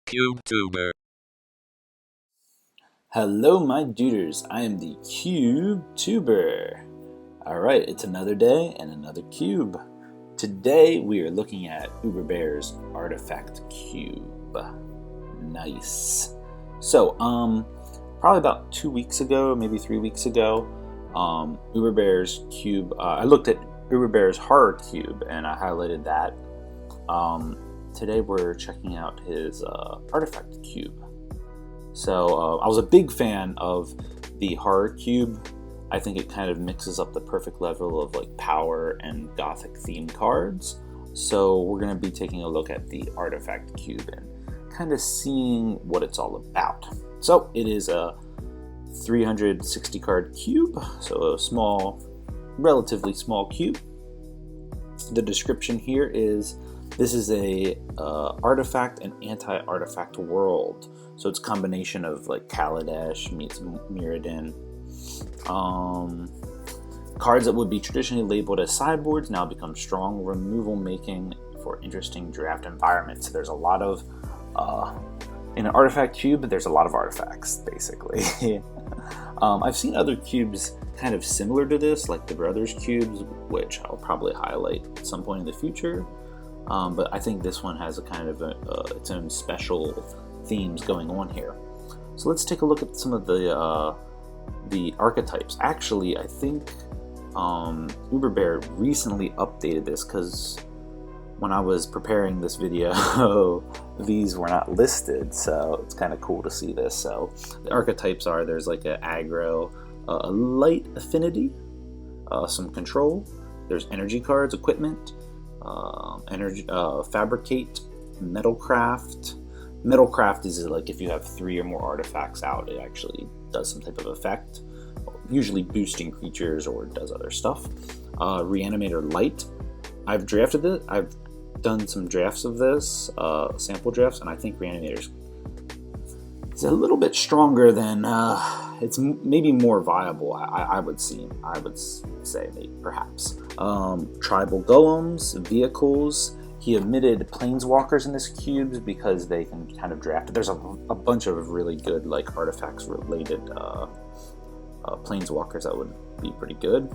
CubeTuber. Hello, my duders. I am the CubeTuber. Alright, it's another day and another cube. Today we are looking at Uberbear's Artifact Cube. Nice. So, probably about 2 weeks ago, maybe 3 weeks ago, Uberbear's Cube, I looked at Uberbear's Horror Cube and I highlighted that. Today we're checking out his Artifact Cube. So I was a big fan of the Horror Cube. I think it kind of mixes up the perfect level of like power and gothic themed cards. So we're going to be taking a look at the Artifact Cube and kind of seeing what it's all about. So it is a 360 card cube, so a small, relatively small cube. The description here is this is a artifact and anti-artifact world. So it's a combination of like Kaladesh meets Mirrodin. Cards that would be traditionally labeled as sideboards now become strong removal making for interesting draft environments. So there's a lot of, in an artifact cube, there's a lot of artifacts, basically. I've seen other cubes kind of similar to this, like the Brothers cubes, which I'll probably highlight at some point in the future. But I think this one has a kind of its own special themes going on here. So let's take a look at some of the archetypes. Actually, I think Uberbear recently updated this because when I was preparing this video, these were not listed, so it's kind of cool to see this. So the archetypes are, there's like an aggro, a light affinity, some control, there's energy cards, equipment, fabricate, metalcraft. Metalcraft is like if you have 3 or more artifacts out, it actually does some type of effect, usually boosting creatures or does other stuff. Reanimator light. I've drafted it. I've done some drafts of this, sample drafts, and I think Reanimator's is a little bit stronger than it's maybe more viable. I would say maybe perhaps. Tribal golems, vehicles. He omitted planeswalkers in this cube because they can kind of draft. There's a bunch of really good like artifacts related planeswalkers that would be pretty good.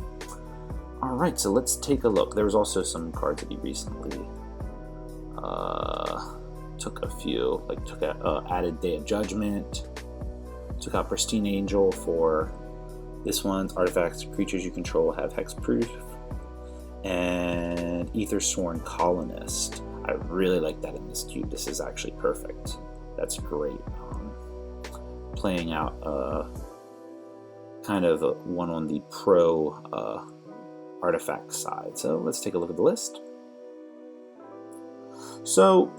All right, so let's take a look. There was also some cards that he recently took a few, like took a added Day of Judgment, took out Pristine Angel for this one's artifacts. Creatures you control have hexproof, and Ether Sworn Colonist. I really like that in this cube. This is actually perfect. That's great. Playing out kind of one on the pro artifact side. So let's take a look at the list. So,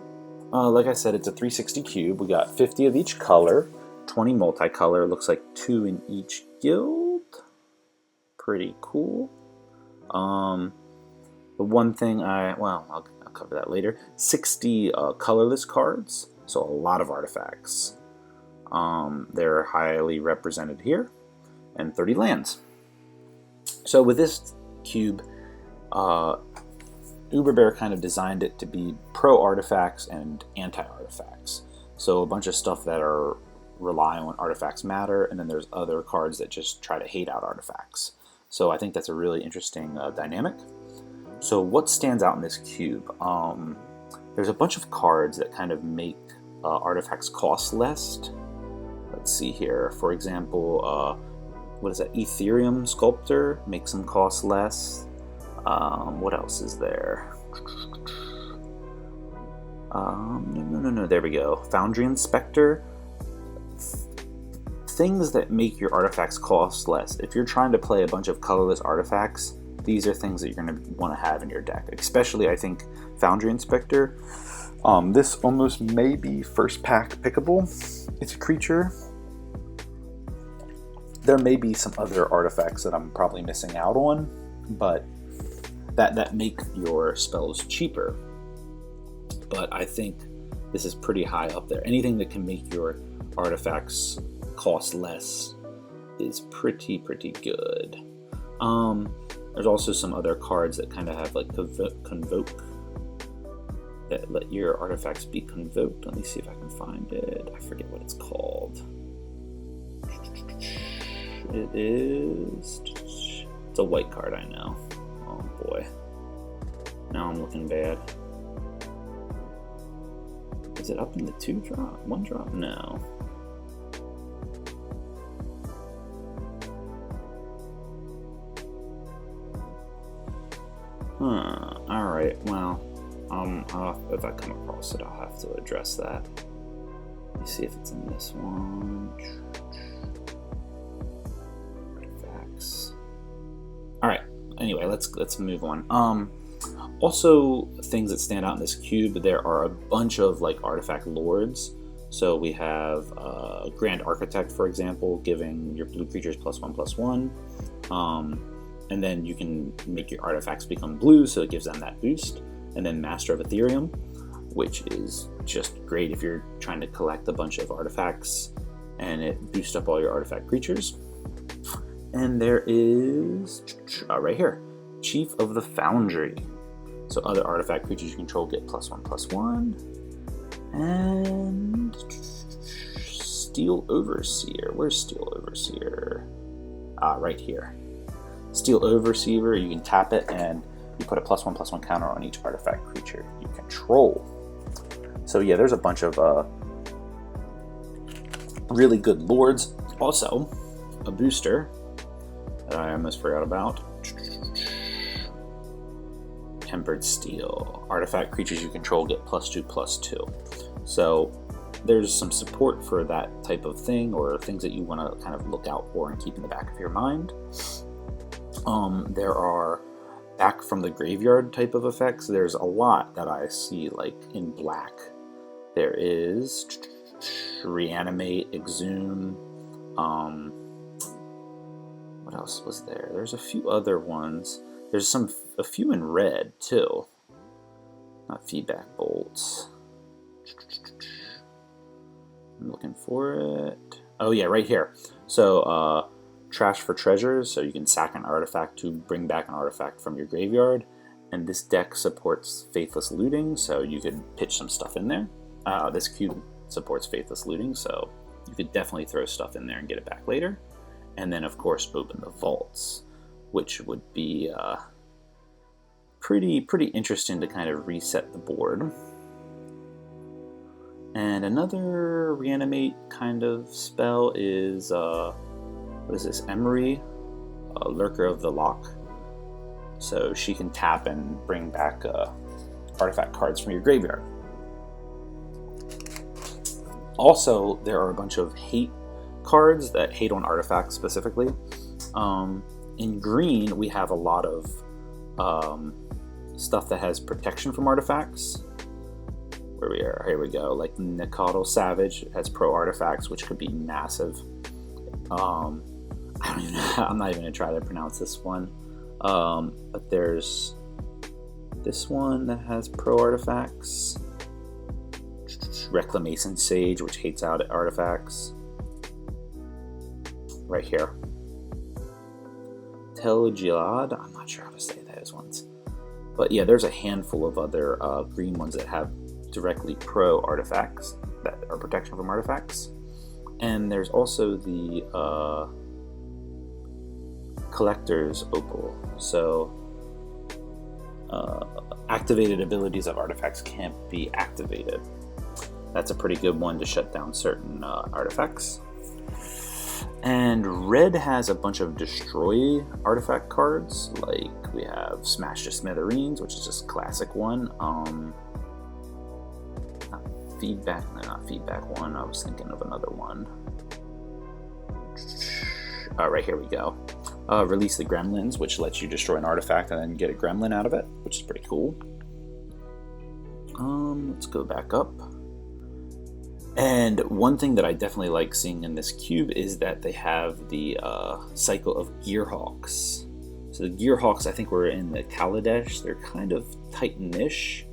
like I said, it's a 360 cube. We got 50 of each color, 20 multicolor. Looks like 2 in each guild. Pretty cool. The one thing I'll cover that later. 60 colorless cards, so a lot of artifacts. They're highly represented here, and 30 lands. So with this cube, Uberbear kind of designed it to be pro artifacts and anti artifacts. So a bunch of stuff that are rely on artifacts matter, and then there's other cards that just try to hate out artifacts. So I think that's a really interesting dynamic. So what stands out in this cube? There's a bunch of cards that kind of make artifacts cost less. Let's see here. For example, what is that? Ethereum Sculptor makes them cost less. What else is there? No. There we go. Foundry Inspector. Things that make your artifacts cost less. If you're trying to play a bunch of colorless artifacts, these are things that you're going to want to have in your deck. Especially, I think, Foundry Inspector. This almost may be first pack pickable. It's a creature. There may be some other artifacts that I'm probably missing out on, but that make your spells cheaper. But I think this is pretty high up there. Anything that can make your artifacts cost less is pretty good. There's also some other cards that kind of have like Convoke that let your artifacts be convoked. Let me see if I can find it. I forget what it's called. It's a white card, I know. Oh boy. Now I'm looking bad. Is it up in the 2-drop? 1-drop? No. Alright, well, if I come across it, I'll have to address that. Let me see if it's in this one. Artifacts. Alright, anyway, let's move on. Also, things that stand out in this cube, there are a bunch of like artifact lords. So we have Grand Architect, for example, giving your blue creatures +1/+1. And then you can make your artifacts become blue, so it gives them that boost. And then Master of Ethereum, which is just great if you're trying to collect a bunch of artifacts, and it boosts up all your artifact creatures. And there is, right here, Chief of the Foundry. So other artifact creatures you control get +1/+1. And Steel Overseer. Where's Steel Overseer? Right here. Steel Overseer, you can tap it and you put a +1/+1 counter on each artifact creature you control. So yeah, there's a bunch of really good lords. Also, a booster that I almost forgot about. Tempered Steel. Artifact creatures you control get +2/+2. So there's some support for that type of thing, or things that you want to kind of look out for and keep in the back of your mind. There are back from the graveyard type of effects. There's a lot that I see like in black. There is Reanimate, Exhume. What else was there? There's a few other ones. There's a few in red too. Not Feedback Bolts. I'm looking for it. Oh yeah, right here. So Trash for Treasures, so you can sack an artifact to bring back an artifact from your graveyard. And this deck supports Faithless Looting, so you could pitch some stuff in there. This cube supports Faithless Looting, so you could definitely throw stuff in there and get it back later. And then, of course, open the vaults, which would be pretty interesting to kind of reset the board. And another Reanimate kind of spell is, what is this, Emery, Lurker of the Lock. So she can tap and bring back artifact cards from your graveyard. Also, there are a bunch of hate cards that hate on artifacts specifically. In green, we have a lot of stuff that has protection from artifacts. Where we are, here we go. Like Nicodle Savage has pro artifacts, which could be massive. I don't even know, I'm not even gonna try to pronounce this one. But there's this one that has pro artifacts. Reclamation Sage, which hates out artifacts. Right here. Telgilad, I'm not sure how to say those ones. But yeah, there's a handful of other green ones that have directly pro artifacts that are protection from artifacts. And there's also the Collector's Opal. So activated abilities of artifacts can't be activated. That's a pretty good one to shut down certain artifacts. And red has a bunch of destroy artifact cards, like we have Smash to Smithereens, which is just a classic one. Not feedback one, I was thinking of another one. Right, here we go. Release the Gremlins, which lets you destroy an artifact and then get a gremlin out of it, which is pretty cool. Let's go back up. And one thing that I definitely like seeing in this cube is that they have the cycle of Gearhulks. So the Gearhulks, I think, were in the Kaladesh. They're kind of Titan-ish.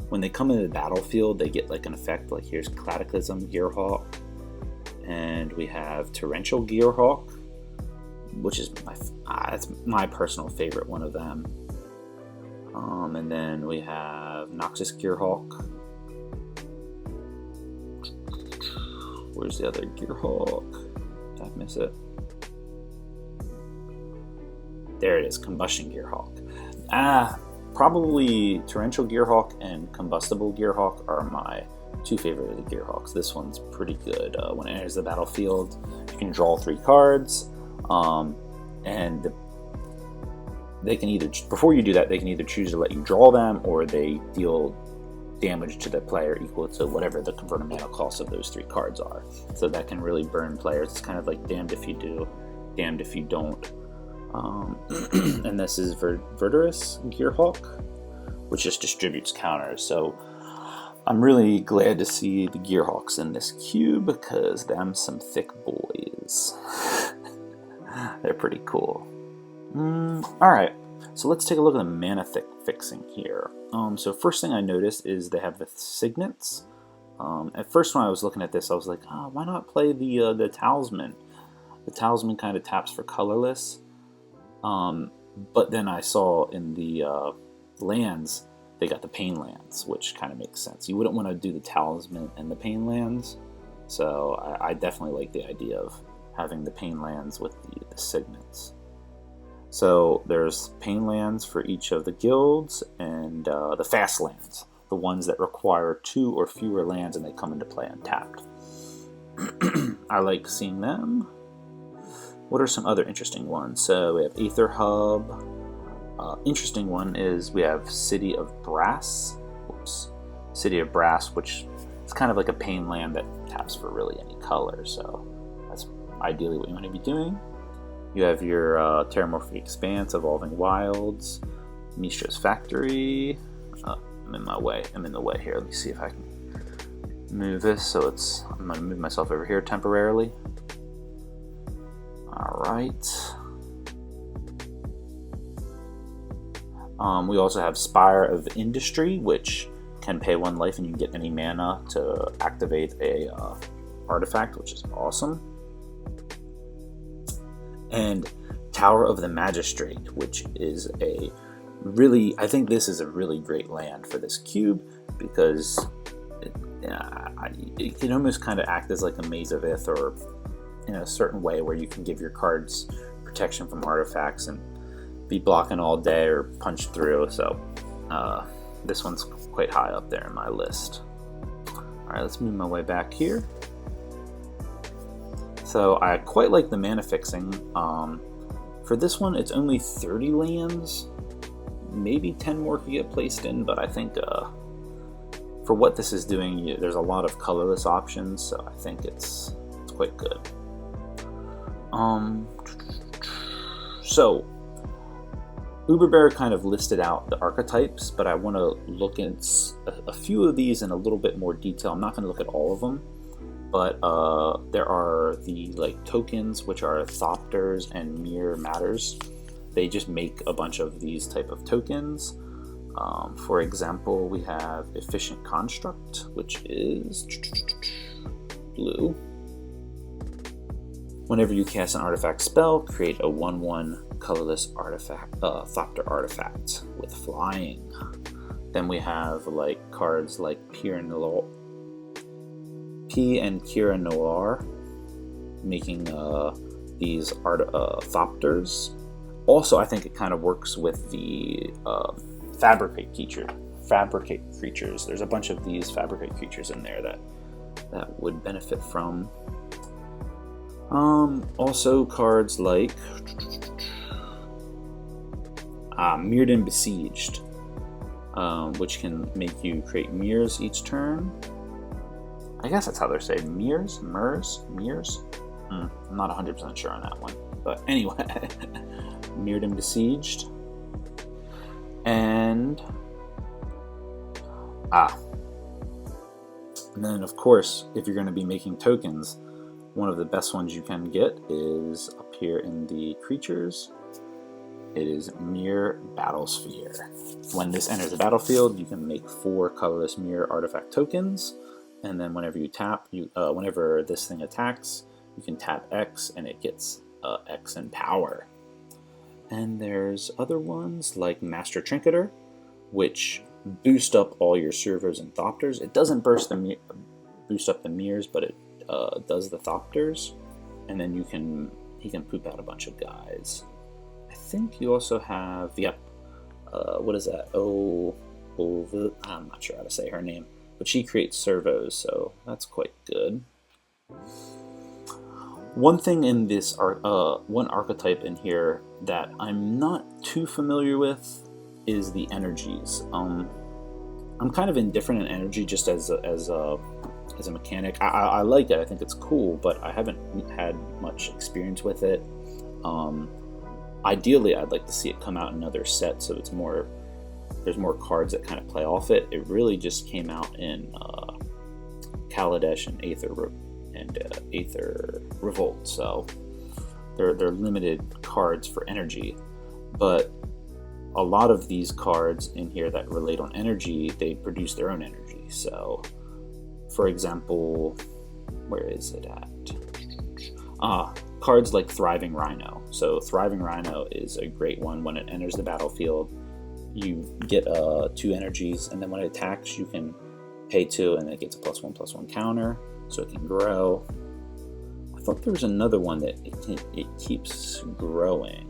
When they come into the battlefield, they get like an effect. Like here's Cataclysm Gearhulk, and we have Torrential Gearhulk, which is that's my personal favorite one of them. And then we have Noxus Gearhulk. Where's the other Gearhulk? Did I miss it? There it is, Combustion Gearhulk. Probably Torrential Gearhulk and Combustible Gearhulk are my two favorite of the Gearhulks. This one's pretty good. When it enters the battlefield, you can draw 3 cards, and they can either, before you do that, they can either choose to let you draw them, or they deal damage to the player equal to whatever the converted mana cost of those 3 cards are. So that can really burn players. It's kind of like damned if you do, damned if you don't. And this is Verdurous Gearhulk, which just distributes counters. So I'm really glad to see the Gearhulks in this cube, because them some thick boys. They're pretty cool. Alright, so let's take a look at the mana fixing here. So first thing I noticed is they have the signets. At first when I was looking at this, I was like, why not play the Talisman? The Talisman kind of taps for colorless. But then I saw in the lands, they got the Pain lands, which kind of makes sense. You wouldn't want to do the Talisman and the Pain lands, so I definitely like the idea of having the Pain lands with the signets. So there's Pain lands for each of the guilds, and the fast lands, the ones that require 2 or fewer lands and they come into play untapped. I like seeing them. What are some other interesting ones? So we have Aether Hub. Interesting one is we have City of Brass. City of Brass, which is kind of like a Pain land that taps for really any color. So that's ideally what you want to be doing. You have your Terramorphic Expanse, Evolving Wilds, Misha's Factory. I'm in my way. I'm in the way here. Let me see if I can move this. So I'm going to move myself over here temporarily. Alright. We also have Spire of Industry, which can pay 1 life and you can get any mana to activate a artifact, which is awesome. And Tower of the Magistrate, which is I think this is a really great land for this cube, because it can almost kind of act as like a Maze of Ith, or in a certain way where you can give your cards protection from artifacts and be blocking all day or punch through. So this one's quite high up there in my list. Alright, let's move my way back here. So I quite like the mana fixing. For this one, it's only 30 lands. Maybe 10 more could get placed in, but I think for what this is doing, there's a lot of colorless options, so I think it's quite good. So Uberbear kind of listed out the archetypes, but I want to look at a few of these in a little bit more detail. I'm not going to look at all of them, but there are the tokens, which are Thopters and Mere Matters. They just make a bunch of these type of tokens. For example, we have Efficient Construct, which is blue. Whenever you cast an artifact spell, create a 1/1 colorless artifact, Thopter artifact with flying. Then we have cards like P and Kira Noir, making these Thopters. Also, I think it kind of works with the Fabricate creatures. There's a bunch of these Fabricate creatures in there that would benefit from. Also cards like Mirrodin and Besieged, which can make you create mirrors each turn. I guess that's how they're saying mirrors. I'm not 100% sure on that one, but anyway, Mirrodin and Besieged, and then of course, if you're going to be making tokens, one of the best ones you can get is up here in the creatures. It is Mirror Battlesphere. When this enters the battlefield, you can make 4 colorless mirror artifact tokens, and then whenever you tap, whenever this thing attacks, you can tap X and it gets X in power. And there's other ones like Master Trinketer, which boost up all your servos and Thopters. It doesn't boost up the mirrors, but it does the Thopters, and then he can poop out a bunch of guys. I think you also have, yep, what is that? I'm not sure how to say her name, but she creates servos, so that's quite good. One thing in this one archetype in here that I'm not too familiar with is the energies. I'm kind of indifferent in energy just as a mechanic. I like it. I think it's cool, but I haven't had much experience with it. Ideally, I'd like to see it come out in another set, so it's more. There's more cards that kind of play off it. It really just came out in Kaladesh and Aether Revolt, so they're limited cards for energy. But a lot of these cards in here that relate on energy, they produce their own energy. So, for example, where is it at? Cards like Thriving Rhino. So Thriving Rhino is a great one. When it enters the battlefield, you get 2 energies, and then when it attacks, you can pay 2, and it gets a +1/+1 counter, so it can grow. I thought there was another one that it keeps growing.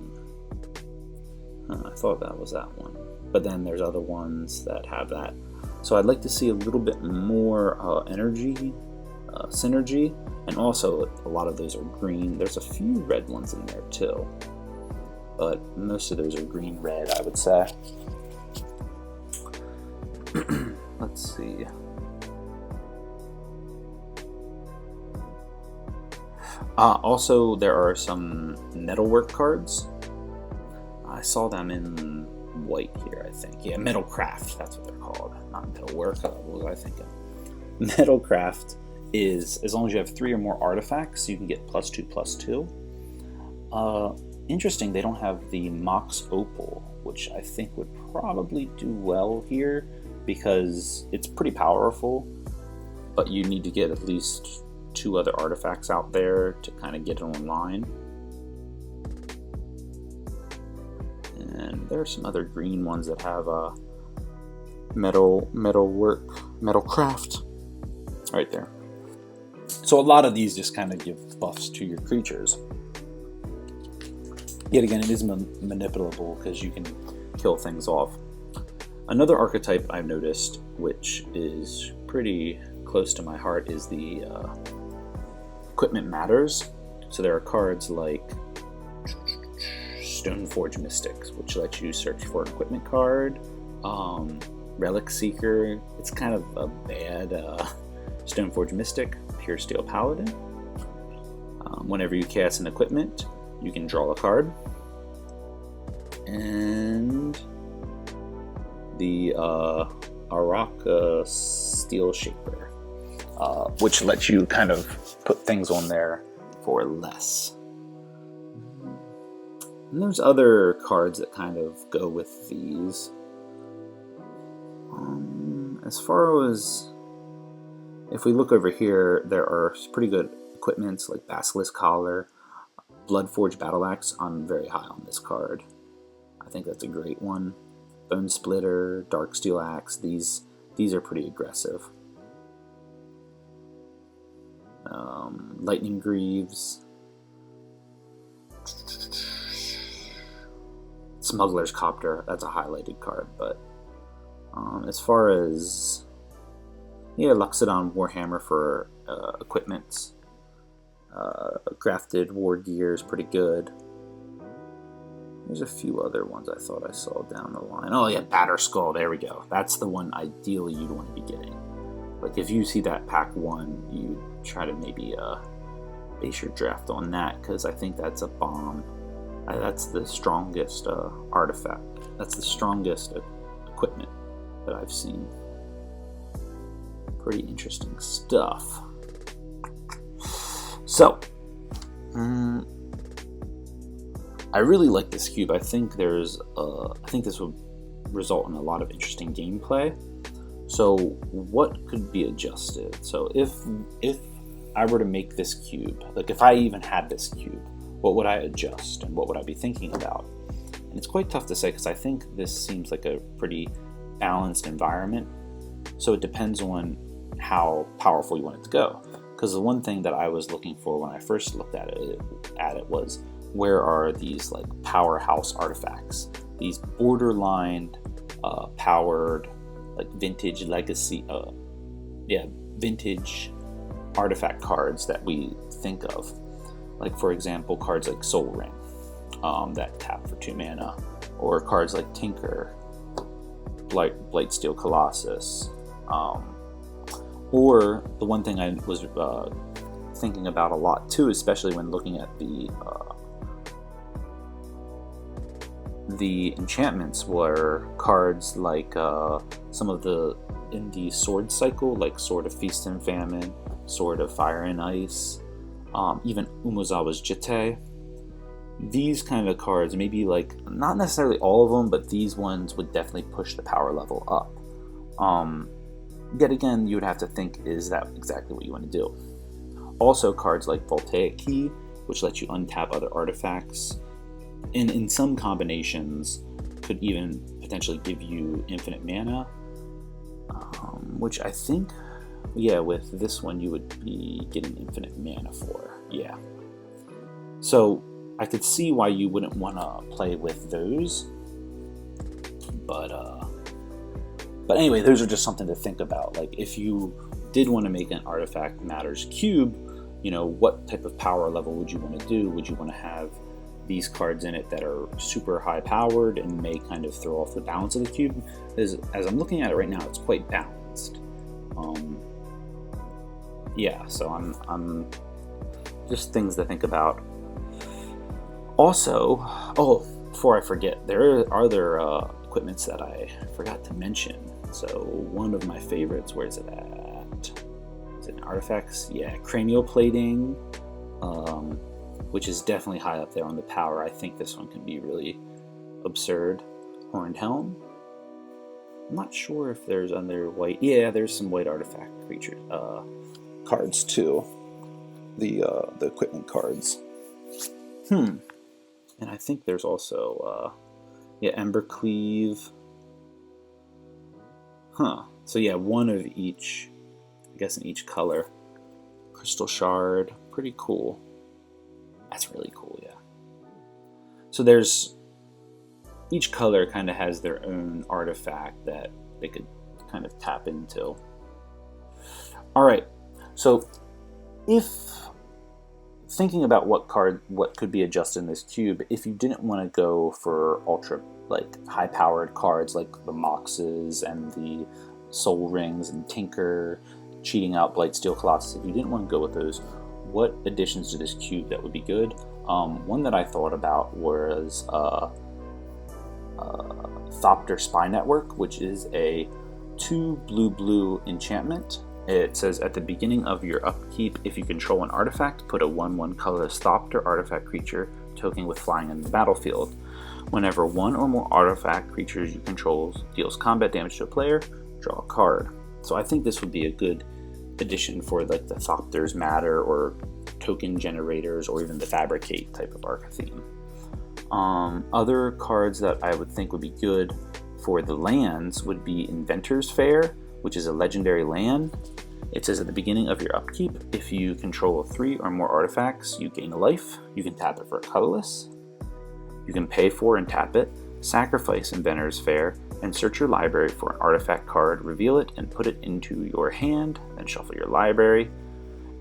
I thought that was that one, but then there's other ones that have that. So I'd like to see a little bit more energy synergy, and also a lot of those are green. There's a few red ones in there too, but most of those are green-red, I would say. Let's see. Also, there are some metalwork cards. I saw them in white here, I think. Yeah, metalcraft, that's what they're called. Not metalwork, what was I thinking? Metalcraft is, as long as you have 3 or more artifacts, you can get +2/+2. Interesting, they don't have the Mox Opal, which I think would probably do well here because it's pretty powerful, but you need to get at least 2 other artifacts out there to kind of get it online. And there are some other green ones that have metalcraft right there. So a lot of these just kind of give buffs to your creatures. Yet again, it is manipulable because you can kill things off. Another archetype I've noticed, which is pretty close to my heart, is the Equipment Matters. So there are cards like Stoneforge Mystics, which lets you search for an equipment card. Relic Seeker, it's kind of a bad Stoneforge Mystic. Pure Steel Paladin. Whenever you cast an equipment, you can draw a card. And the Araka Steel Shaper, which lets you kind of put things on there for less. And there's other cards that kind of go with these. As far as, if we look over here, there are pretty good equipments like Basilisk Collar, Bloodforge Battle Axe. I'm very high on this card. I think that's a great one. Bone Splitter, Dark Steel Axe. These are pretty aggressive. Lightning Greaves. Smuggler's Copter. That's a highlighted card, but as far as, yeah, Luxodon Warhammer for equipments. Grafted War Gear is pretty good. There's a few other ones I thought I saw down the line. Oh yeah, Batterskull, there we go. That's the one ideally you'd want to be getting. Like if you see that pack 1, you try to maybe base your draft on that, because I think that's a bomb. That's the strongest artifact. That's the strongest equipment that I've seen. Pretty interesting stuff. So, I really like this cube. I think this will result in a lot of interesting gameplay. So, what could be adjusted? So, if I were to make this cube, like if I even had this cube, what would I adjust and what would I be thinking about? And it's quite tough to say because I think this seems like a pretty balanced environment. So it depends on how powerful you want it to go. Because the one thing that I was looking for when I first looked at it was, where are these like powerhouse artifacts? These borderline powered, like vintage legacy, vintage artifact cards that we think of. Like, for example, cards like Soul Ring that tap for 2 mana, or cards like Tinker, Blightsteel Colossus, or the one thing I was thinking about a lot too, especially when looking at the enchantments, were cards like some of in the sword cycle, like Sword of Feast and Famine, Sword of Fire and Ice, even Umezawa's Jitte. These kind of cards, maybe like, not necessarily all of them, but these ones would definitely push the power level up. Yet again, you would have to think, is that exactly what you want to do? Also, cards like Voltaic Key, which lets you untap other artifacts, and in some combinations could even potentially give you infinite mana, which I think, with this one you would be getting infinite mana for. So I could see why you wouldn't want to play with those, but anyway, those are just something to think about. Like, if you did want to make an Artifact Matters cube, what type of power level would you want to do? Would you want to have these cards in it that are super high powered and may kind of throw off the balance of the cube? As I'm looking at it right now, it's quite balanced. So I'm just things to think about. Also, before I forget, there are other equipments that I forgot to mention. So one of my favorites, where is it at? Is it in Artifacts? Yeah, cranial plating, which is definitely high up there on the power. I think this one can be really absurd. Horned Helm. I'm not sure if there's other white. Yeah, there's some white artifact creature cards too. The equipment cards. And I think there's also Embercleave. So one of each, I guess, in each color. Crystal Shard, pretty cool. That's really cool, yeah. So there's, each color kind of has their own artifact that they could kind of tap into. All right, so if thinking about what could be adjusted in this cube, if you didn't want to go for ultra, like, high-powered cards like the Moxes and the Soul Rings and Tinker, cheating out Blightsteel Colossus, if you didn't want to go with those, what additions to this cube that would be good? One that I thought about was Thopter Spy Network, which is a 2 blue enchantment. It says, at the beginning of your upkeep, if you control an artifact, put a 1/1 colorless Thopter artifact creature token with flying in the battlefield. Whenever one or more artifact creatures you control deals combat damage to a player, draw a card. So I think this would be a good addition for like the Thopter's Matter or token generators, or even the Fabricate type of arc theme. Other cards that I would think would be good for the lands would be Inventor's Fair, which is a legendary land. It says, at the beginning of your upkeep, if you control 3 or more artifacts, you gain a life. You can tap it for a colorless. You can pay for and tap it, sacrifice Inventor's Fair, and search your library for an artifact card, reveal it, and put it into your hand, then shuffle your library.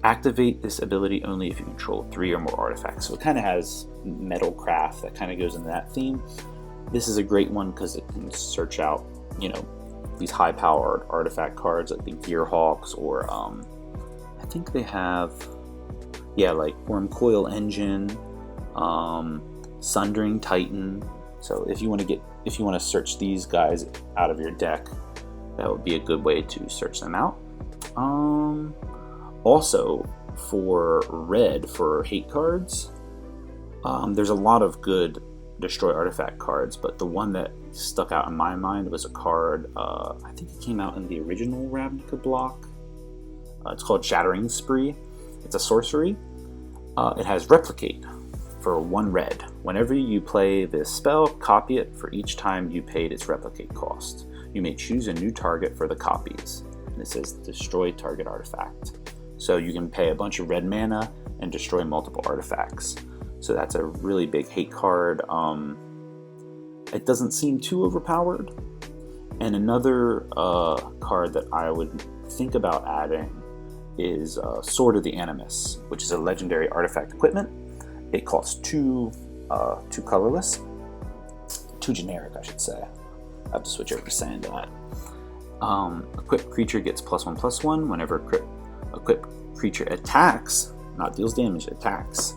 Activate this ability only if you control 3 or more artifacts. So it kind of has metalcraft that kind of goes into that theme. This is a great one because it can search out, these high-powered artifact cards like the Gearhulks, or I think they have, like Wormcoil Engine, Sundering Titan. So if you want to search these guys out of your deck, that would be a good way to search them out. Also, for red, for hate cards, there's a lot of good destroy artifact cards, but the one that stuck out in my mind was a card, I think it came out in the original Ravnica block. It's called Shattering Spree. It's a sorcery. It has Replicate for 1 red. Whenever you play this spell, copy it for each time you paid its Replicate cost. You may choose a new target for the copies. And it says destroy target artifact. So you can pay a bunch of red mana and destroy multiple artifacts. So that's a really big hate card. It doesn't seem too overpowered. And another card that I would think about adding is Sword of the Animus, which is a legendary artifact equipment. It costs two colorless, two generic, I should say. I have to switch over to saying that. Equipped creature gets +1/+1 whenever equipped creature attacks, not deals damage, attacks.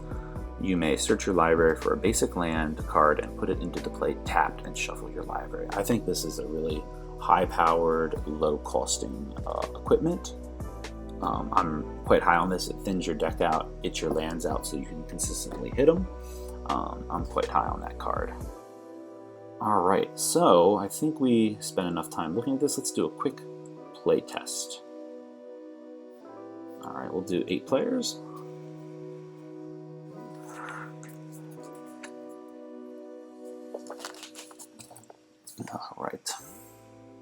You may search your library for a basic land card and put it into the play tapped and shuffle your library. I think this is a really high-powered, low-costing equipment. I'm quite high on this. It thins your deck out, gets your lands out so you can consistently hit them. I'm quite high on that card. Alright, so I think we spent enough time looking at this. Let's do a quick play test. Alright, we'll do 8 players. Alright.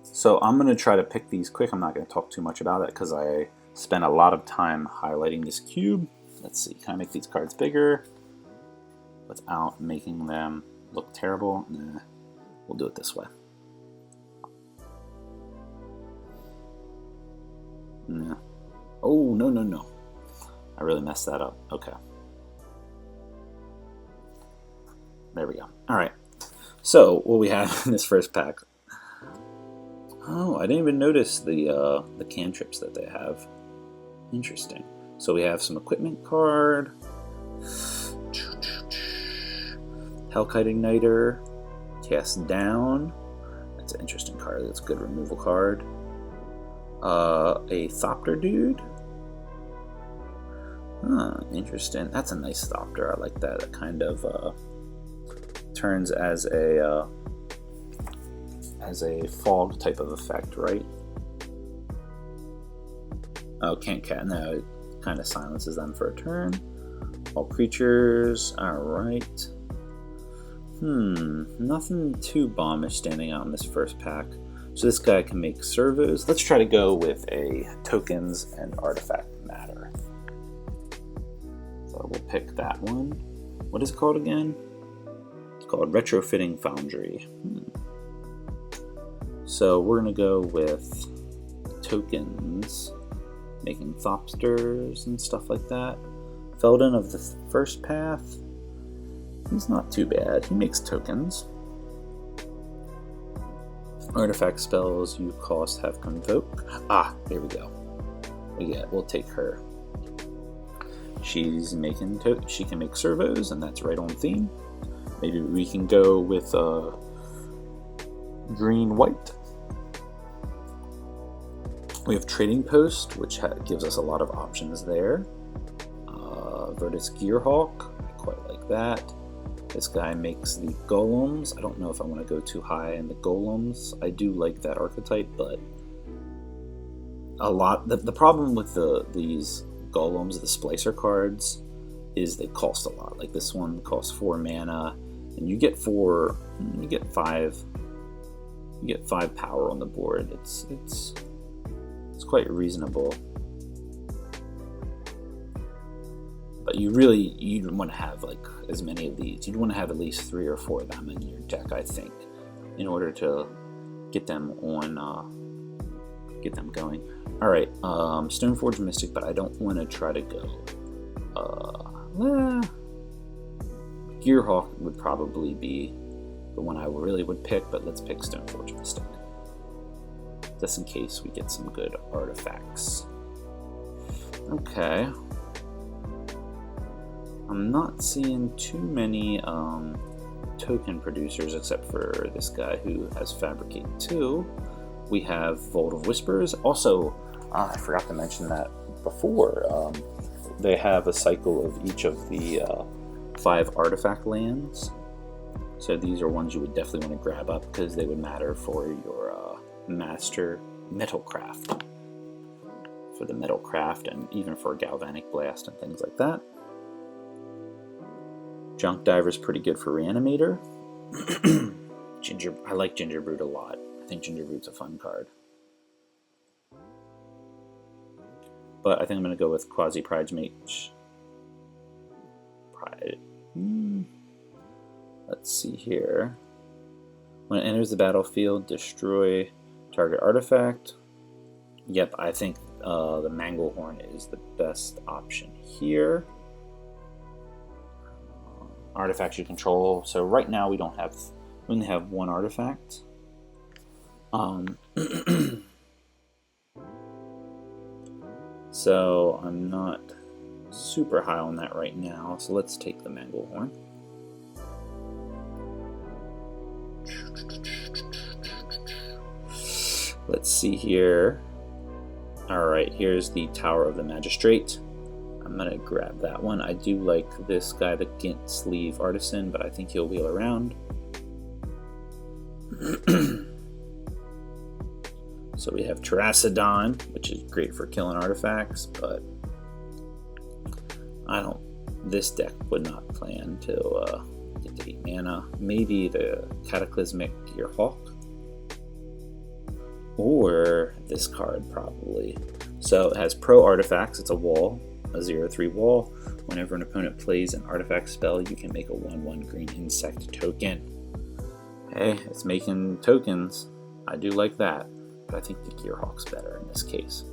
So I'm going to try to pick these quick. I'm not going to talk too much about it because I spent a lot of time highlighting this cube. Let's see, can I make these cards bigger without making them look terrible? Nah, we'll do it this way. Nah. Oh, no. I really messed that up. Okay. There we go. Alright. So, what we have in this first pack. Oh, I didn't even notice the cantrips that they have. Interesting. So we have some equipment card. Hellkite Igniter. Cast down. That's an interesting card. That's a good removal card. A Thopter dude. Interesting. That's a nice Thopter. I like that. It kind of turns as a fog type of effect, right? Oh, can't cat. No, it kind of silences them for a turn. All creatures. Alright. Nothing too bombish standing out in this first pack. So this guy can make servos. Let's try to go with a tokens and artifact matter. So we'll pick that one. What is it called again? It's called Retrofitting Foundry. So we're going to go with tokens, making Thopsters and stuff like that. Felden of the First Path. He's not too bad. He makes tokens. Artifact spells you cost have Convoke. There we go. We'll take her. She's making she can make servos, and that's right on theme. Maybe we can go with green-white. We have Trading Post, which gives us a lot of options there. Vertus Gearhulk, I quite like that. This guy makes the golems. I don't know if I want to go too high in the golems. I do like that archetype, but the problem with these golems, the splicer cards, is they cost a lot. Like this one costs 4 mana, and you get 5 power on the board. It's quite reasonable. But you'd want to have like as many of these. You'd want to have at least 3 or 4 of them in your deck, I think, in order to get them on, get them going. All right, Stoneforge Mystic, but I don't want to try to go. Gearhulk would probably be the one I really would pick, but let's pick Stoneforge Mystic, just in case we get some good artifacts. Okay. I'm not seeing too many token producers except for this guy who has Fabricate 2. We have Vault of Whispers. Also, I forgot to mention that before. They have a cycle of each of the 5 artifact lands. So these are ones you would definitely want to grab up because they would matter for your master metalcraft. For the metalcraft and even for Galvanic Blast and things like that. Junk Diver's pretty good for Reanimator. I like Gingerbread a lot. I think Gingerbread's a fun card. but I think I'm going to go with Quasi Pride Mage. Pride. Let's see here. When it enters the battlefield, destroy target artifact. Yep, I think the Manglehorn is the best option here. Artifacts you control. So right now we only have one artifact. So I'm not super high on that right now. So let's take the Manglehorn. Let's see here. Alright, here's the Tower of the Magistrate. I'm going to grab that one. I do like this guy, the Gint Sleeve Artisan, but I think he'll wheel around. So we have Terracidon, which is great for killing artifacts, but this deck would not plan to get to 8 mana. Maybe the Cataclysmic Gearhulk. Or this card, probably. So it has Pro Artifacts. It's a wall, a 0/3 wall. Whenever an opponent plays an artifact spell, you can make a 1/1 green insect token. Hey, it's making tokens. I do like that, but I think the Gearhulk's better in this case.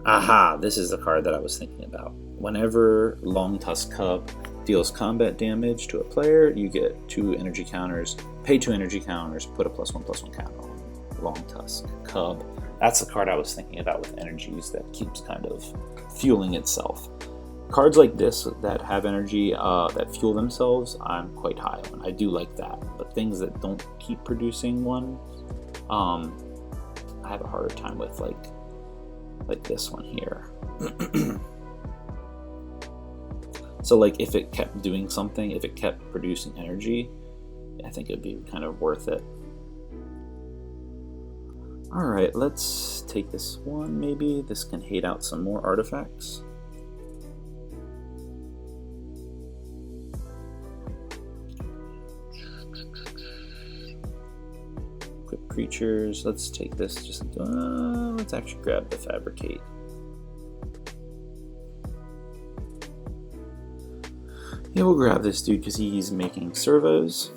Aha, this is the card that I was thinking about. Whenever Long Tusk Cub deals combat damage to a player, you get 2 energy counters, pay 2 energy counters, put a +1/+1 counter on Long Tusk Cub. That's the card I was thinking about with energies that keeps kind of fueling itself. Cards like this that have energy that fuel themselves, I'm quite high on. I do like that. But things that don't keep producing one, I have a harder time with, like this one here. So like if it kept doing something, if it kept producing energy, I think it'd be kind of worth it. Alright, let's take this one maybe. This can hate out some more artifacts. Equip creatures. Let's take this let's actually grab the Fabricate. Yeah, we'll grab this dude because he's making servos.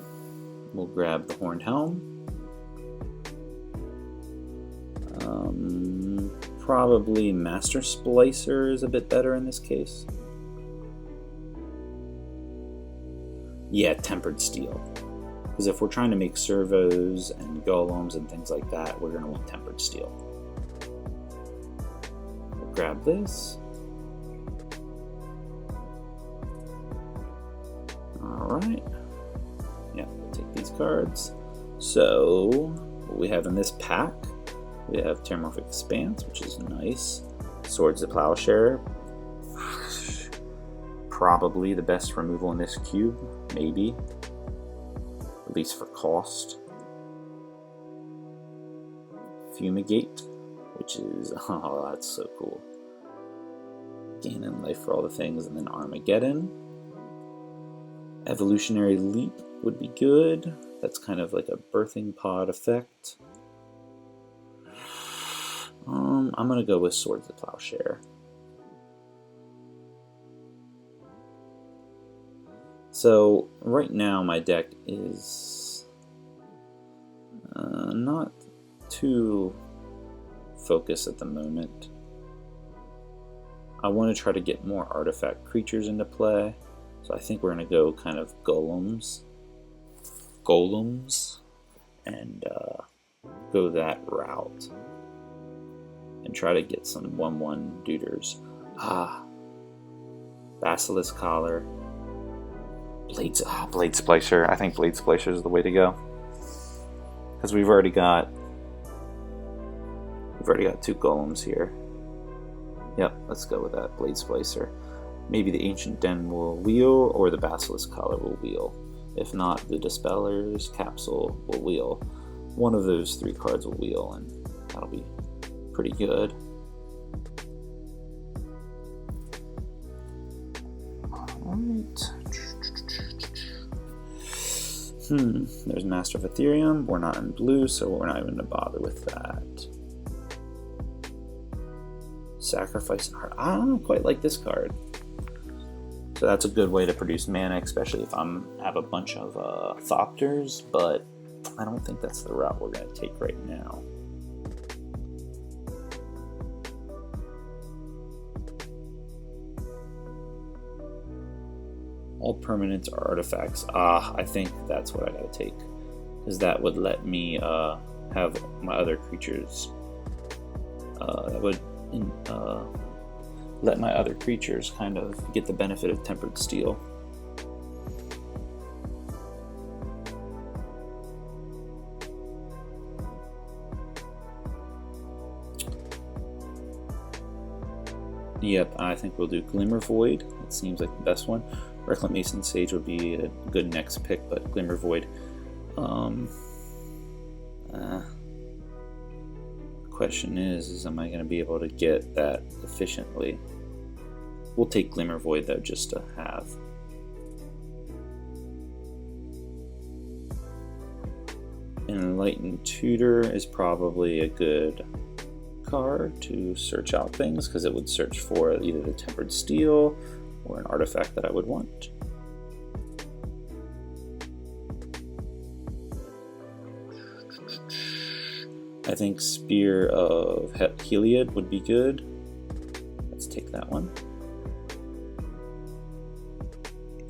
We'll grab the Horned Helm. Probably Master Splicer is a bit better in this case. Yeah, Tempered Steel. Because if we're trying to make servos and golems and things like that, we're going to want Tempered Steel. We'll grab this. Alright. Yeah, we'll take these cards. So, what we have in this pack, we have Terramorphic Expanse, which is nice. Swords of Plowshare. Probably the best removal in this cube, maybe. At least for cost. Fumigate, which is, oh, that's so cool. Gaining life for all the things, and then Armageddon. Evolutionary Leap would be good. That's kind of like a birthing pod effect. I'm going to go with Swords of Plowshare. So, right now my deck is not too focused at the moment. I want to try to get more artifact creatures into play. So I think we're going to go kind of golems, and go that route. And try to get some 1/1 duders. Basilisk Collar. Blade Splicer. I think Blade Splicer is the way to go. Because we've already got 2 golems here. Yep, let's go with that. Blade Splicer. Maybe the Ancient Den will wheel, or the Basilisk Collar will wheel. If not, the Dispeller's Capsule will wheel. One of those 3 cards will wheel, and that'll be pretty good. Alright. There's Master of Ethereum. We're not in blue, so we're not even going to bother with that. Sacrifice and Heart. I don't quite like this card. So that's a good way to produce mana, especially if I have a bunch of Thopters, but I don't think that's the route we're going to take right now. All permanents are artifacts. I think that's what I gotta take, because that would let me have my other creatures. That would let my other creatures kind of get the benefit of Tempered Steel. Yep, I think we'll do Glimmer Void. It seems like the best one. Reclamation Sage would be a good next pick, but Glimmer Void. Question is am I going to be able to get that efficiently? We'll take Glimmer Void though, just to have. Enlightened Tutor is probably a good card to search out things, because it would search for either the Tempered Steel or an artifact that I would want. I think Spear of Heliod would be good. Let's take that one.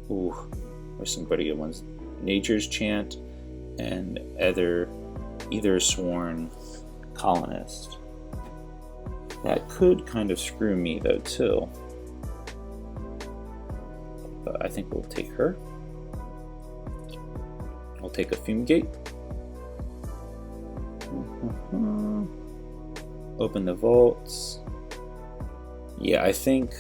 Ooh, there's some pretty good ones. Nature's Chant and either Sworn Colonist. That could kind of screw me though too. But I think we'll take her. I'll take a Fumigate. Open the vaults. Yeah, I think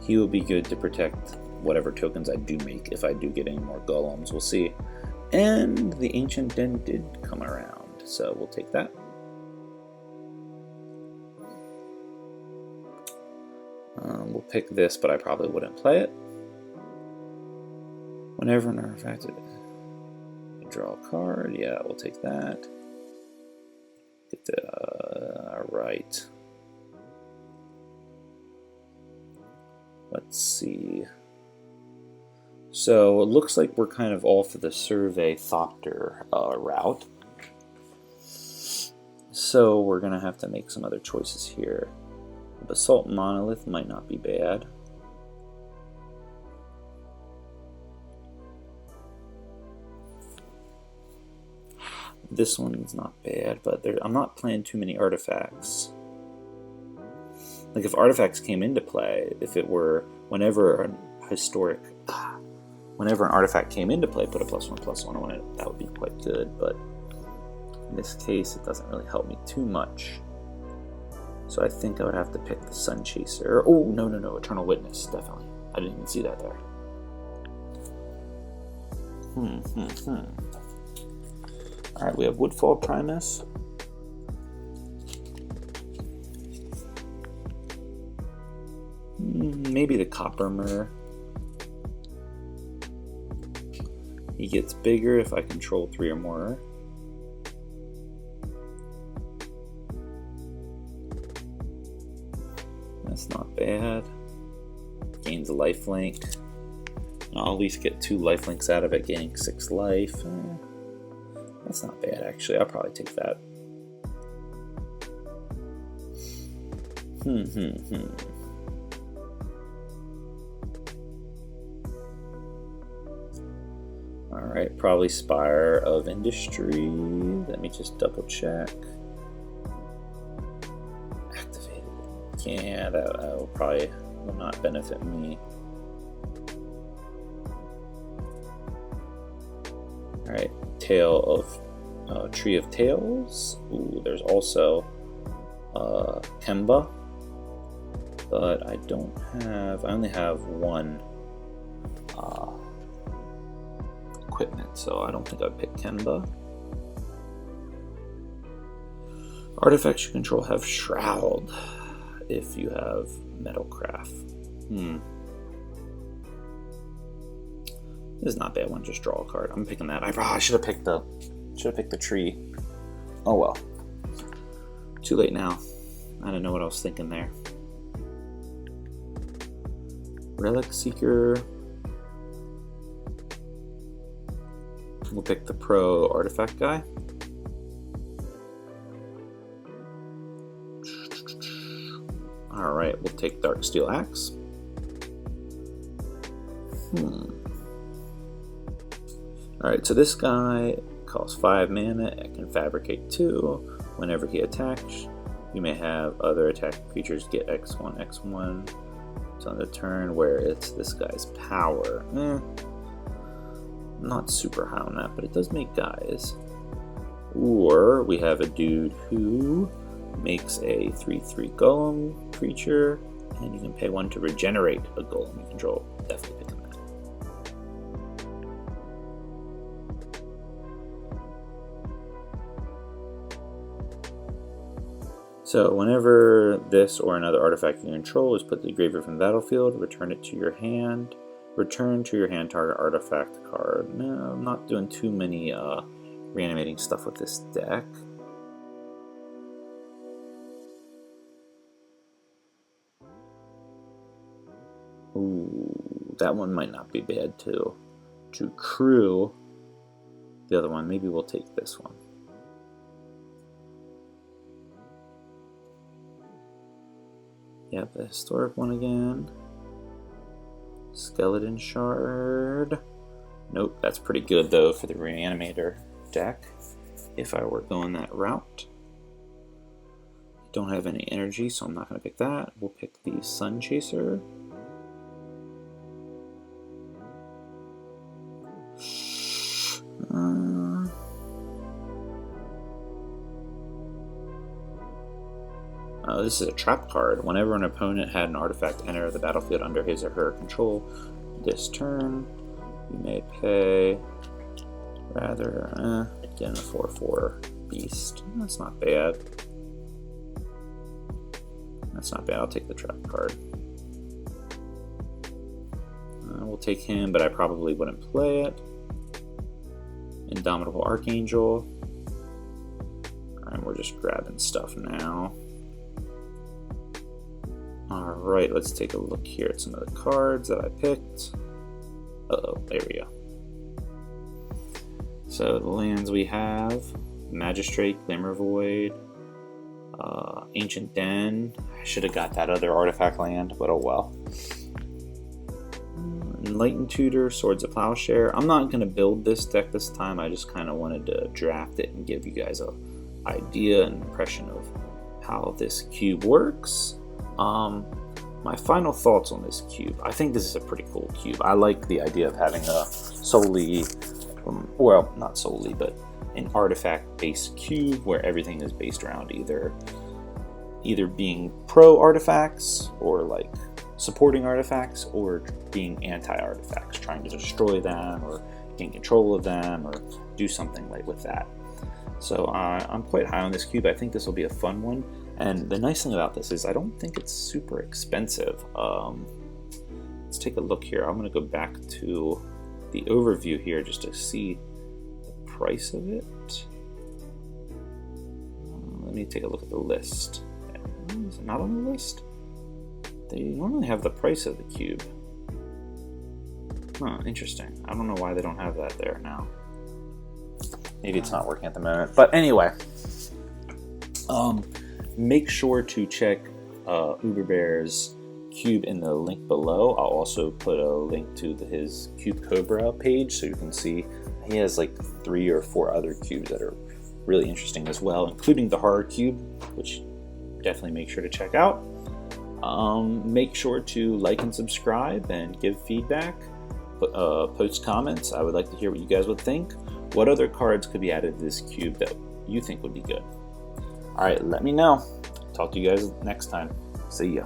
he will be good to protect whatever tokens I do make if I do get any more golems. We'll see. And the Ancient Den did come around, so we'll take that. We'll pick this, but I probably wouldn't play it. Whenever an artifact, draw a card. Yeah, we'll take that. Get the right. Let's see. So it looks like we're kind of all for the Survey Thopter route. So we're gonna have to make some other choices here. The Basalt Monolith might not be bad. This one's not bad, but I'm not playing too many artifacts. Like if artifacts came into play, if it were whenever an artifact came into play, put a +1/+1 on it, that would be quite good, but in this case it doesn't really help me too much. So I think I would have to pick the Sun Chaser. Oh, no, Eternal Witness, definitely. I didn't even see that there. Alright, we have Woodfall Primus. Maybe the Copper Myrrh. He gets bigger if I control 3 or more. That's not bad. Gains a lifelink. I'll at least get 2 lifelinks out of it, gaining 6 life. That's not bad, actually. I'll probably take that. Alright, probably Spire of Industry. Let me just double check. Activated. Yeah, that will probably will not benefit me. Alright, Tale of Tree of Tales. Ooh, there's also Kemba, but I only have 1 equipment, so I don't think I'd pick Kemba. Artifacts you control have Shroud if you have Metalcraft. This is not bad one. Just draw a card. I'm picking that. I should have picked the tree. Oh well. Too late now. I don't know what I was thinking there. Relic Seeker. We'll pick the pro artifact guy. Alright, we'll take Dark Steel Axe. Alright, so this guy costs 5 mana. It can fabricate 2. Whenever he attacks, you may have other attacking creatures get X1, X1. It's on the turn where it's this guy's power. Not super high on that, but it does make guys. Or we have a dude who makes a 3/3 golem creature, and you can pay 1 to regenerate a golem you control. Definitely picking that. So whenever this or another artifact you control is put to the graveyard from the battlefield, return it to your hand. Return to your hand target artifact card. No, I'm not doing too many reanimating stuff with this deck. Ooh, that one might not be bad too. To crew the other one. Maybe we'll take this one. Yep, the historic one again. Skeleton Shard. Nope, that's pretty good though for the Reanimator deck, if I were going that route. Don't have any energy, so I'm not going to pick that. We'll pick the Sun Chaser. This is a trap card. Whenever an opponent had an artifact enter the battlefield under his or her control this turn, you may pay rather again a 4/4 beast. That's not bad. That's not bad. I'll take the trap card. We'll take him, but I probably wouldn't play it. Indomitable Archangel. Alright, we're just grabbing stuff now. Alright, let's take a look here at some of the cards that I picked. Uh-oh, there we go. So the lands we have: Magistrate, Glimmer Void, Ancient Den. I should have got that other artifact land, but oh well. Enlightened Tutor, Swords of Plowshare. I'm not going to build this deck this time. I just kind of wanted to draft it and give you guys an idea and impression of how this cube works. My final thoughts on this cube. I think this is a pretty cool cube. I like the idea of having a solely, well, not solely, but an artifact-based cube where everything is based around either being pro artifacts or like supporting artifacts, or being anti-artifacts, trying to destroy them or gain control of them or do something like with that. So I'm quite high on this cube. I think this will be a fun one. And the nice thing about this is I don't think it's super expensive. Let's take a look here. I'm going to go back to the overview here just to see the price of it. Let me take a look at the list. Is it not on the list? They normally have the price of the cube. Huh, interesting. I don't know why they don't have that there now. Maybe it's not working at the moment. But anyway, make sure to check Uberbear's cube in the link below. I'll also put a link to his Cube Cobra page so you can see he has like 3 or 4 other cubes that are really interesting as well, including the horror cube, which definitely make sure to check out. Make sure to like and subscribe and give feedback, post comments. I would like to hear what you guys would think. What other cards could be added to this cube that you think would be good? Alright, let me know. Talk to you guys next time. See ya.